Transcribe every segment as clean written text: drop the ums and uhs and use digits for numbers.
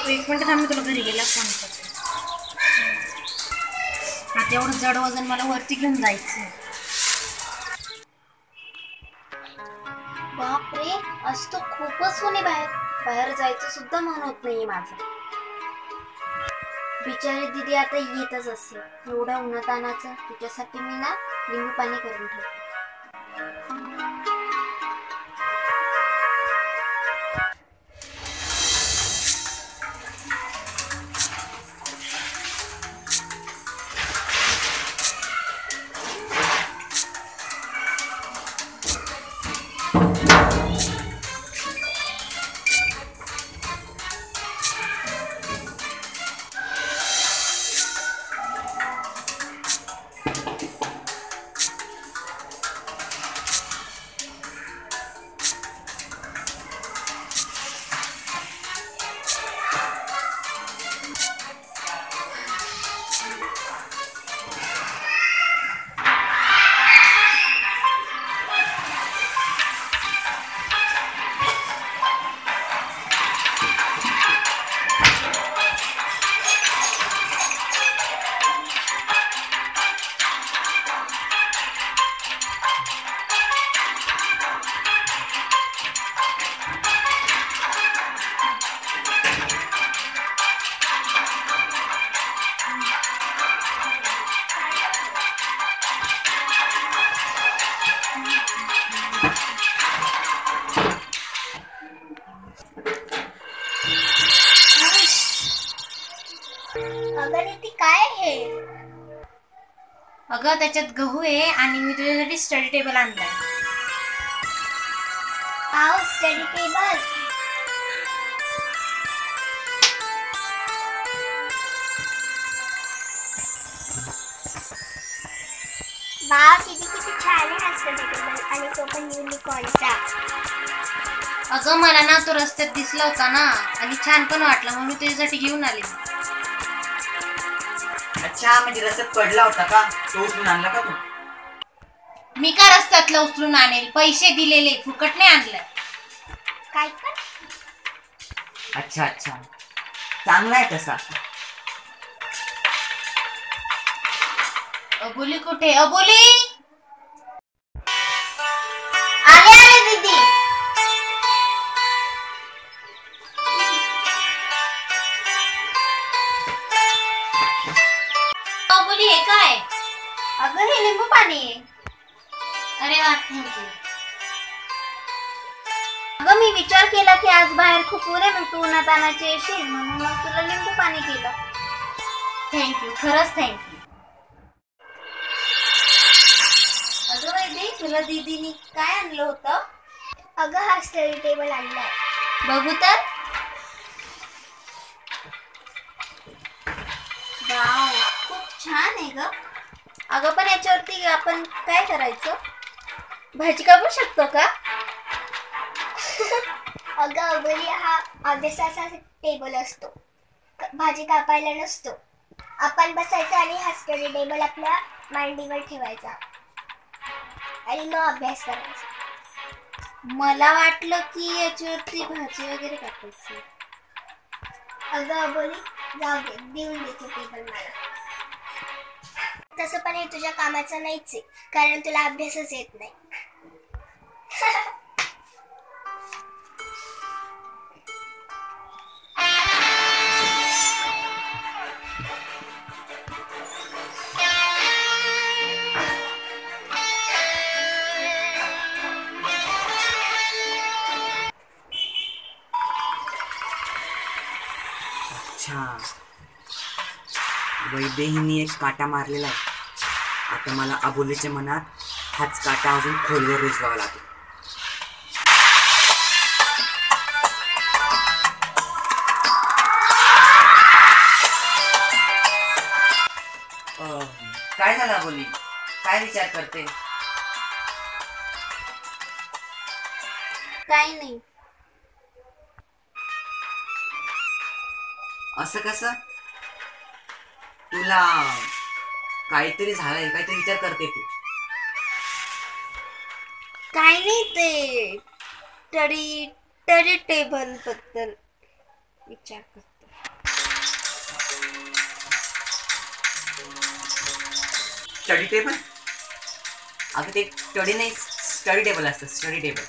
एक मिनिट थांब, मी तुला घरी गेला फोन करते. आता एवढं जड वजन मला वरती घेऊन जायचं. बापरे, आज तो खूपच ऊन आहे बाहेर. बाहेर जायचं सुद्धा मन होत नाहीये माझं. बिचारी दीदी आता येतच असेल. एवढ्या उन्हातानाचं तिच्यासाठी मी ना लिंबू पाणी करून ठेवते. काय आहे? अगं त्याच्यात गहू आहे आणि मी तुझ्यासाठी स्टडी टेबल आणलाय. Wow, study table. वाव, किती छान आहे हा स्टडी टेबल, आणि तो पण युनिकॉर्नचा. अगं मला ना तो रस्त्यात दिसला होता ना आणि छान पण वाटला, मग मी तुझ्यासाठी घेऊन आले. अच्छा, म्हणजे रस्त्यात पडला होता का? तो उचलून आणला का तू? मी का रस्त्यातला उचलून आणेल? पैसे दिलेले, फुकट नाही आणलं. काय पण? अच्छा अच्छा, चांगला आहे तसा. अबोली कुठे? अबोली, आले दीदी. अबोली हे काय? अगं, हे लिंबू पाणी आहे. अरे वा, थँक्यू. अगं, मी विचार केला की आज बाहेर खूप ऊन आहे, मग तू उन्हातानाची येशील म्हणून मग तुला लिंबू पाणी केलं. थँक्यू, खरंच थँक्यू. अगं वैदे, तुला दीदीनी काय आणलं होतं? अगं, हा स्टडी टेबल आणलाय. बघू तर. वाव, खूप छान आहे ग. अगं, पण याच्यावरती आपण काय करायचं? भाजी कापू शकतो का? अगं अबोली, हा अभ्यासाचा टेबल असतो, भाजी कापायला नसतो. आपण बसायचं आणि हा स्टडी टेबल आपल्या मांडीवर ठेवायचा आणि मग अभ्यास करायचा. मला वाटलं की याच्यावरती भाजी वगैरे कापायची. अगं अबोली, जाऊ दे, देऊन देते टेबल मला. तसं पण हे तुझ्या कामाचं नाहीच आहे, कारण तुला अभ्यासच येत नाही. अच्छा, वैदेहीने एक काटा मारलेला आहे. आता मला अबोलीच्या मनात हाच काटा अजून खोलवर रुजवावा लागेल. काय झालं अबोली? काय विचार करते? काही नाही. असं कसं? तुला काहीतरी झालंय, काहीतरी विचार करते तू. काही नाही, ते स्टडी टेबल बद्दल विचार करते. Study table? अगं ते स्टडी नाही, स्टडी टेबल असतं, स्टडी टेबल.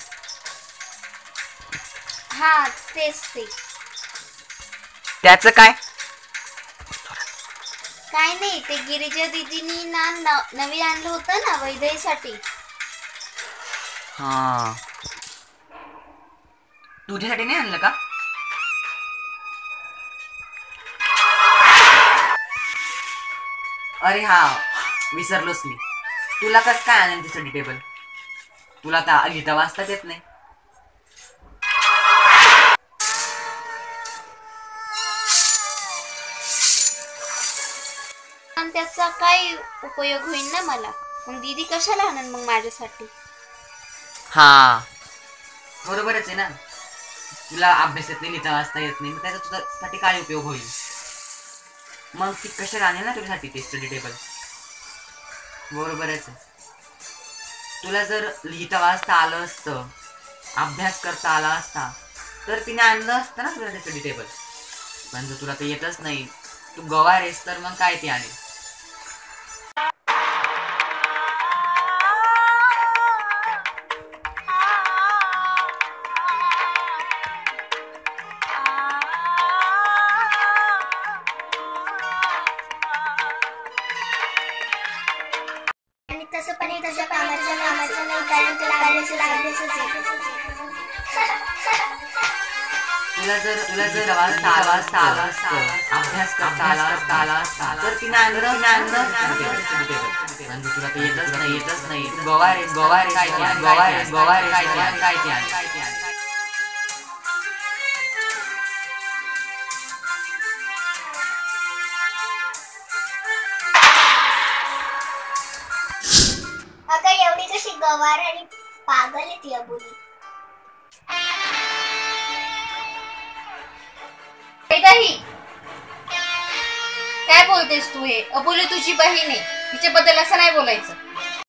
हा तेच ते. त्याचं काय? काय नाही, ते गिरिजा दीदीनी नवीन आणलं होतं ना वैदईसाठी. हा, तुझ्यासाठी नाही आणलं का? अरे हा, विसरलोच मी. तुला कसं काय आणेल ती स्टडी टेबल? तुला तर लिहिता वाचताच येत नाही. पण त्याचा काय उपयोग होईल ना मला, मग दीदी कशाला आणन मग माझ्यासाठी. हा बरोबरच आहे ना. तुला अभ्यास येत नाही, लिहिता वाचता येत नाही, मग त्याचा तुझ्यासाठी काय उपयोग होईल? मग ती कशाला आणेल ना तुझ्यासाठी ते स्टडी टेबल? बरोबरच आहे. तुला जर लिहिता वाचता आलं असतं, अभ्यास करता आला असता, तर तिने आणलं असतं ना तुला ते स्टडी टेबल. पण जर तुला ते येतच नाही, तू गवार आहेस, तर मग काय ते आणेल? आणि तसं पण एक तसं कामाचं नाही, कारण तुला अभ्यासच आहे. तुला जर वाचता आला असतं, अभ्यास करता आला असता, तर तिने आणलं स्टडी टेबल. म्हणजे तुला ते येतच नाही, तू गवार आहेस, काय ते आणेल? अगं एवढी कशी गवार आणि पागल आहे ती अबोली. काय बोलतेस तू? हे अबोली तुझी बहीण आहे, तिच्याबद्दल असं नाही बोलायचं.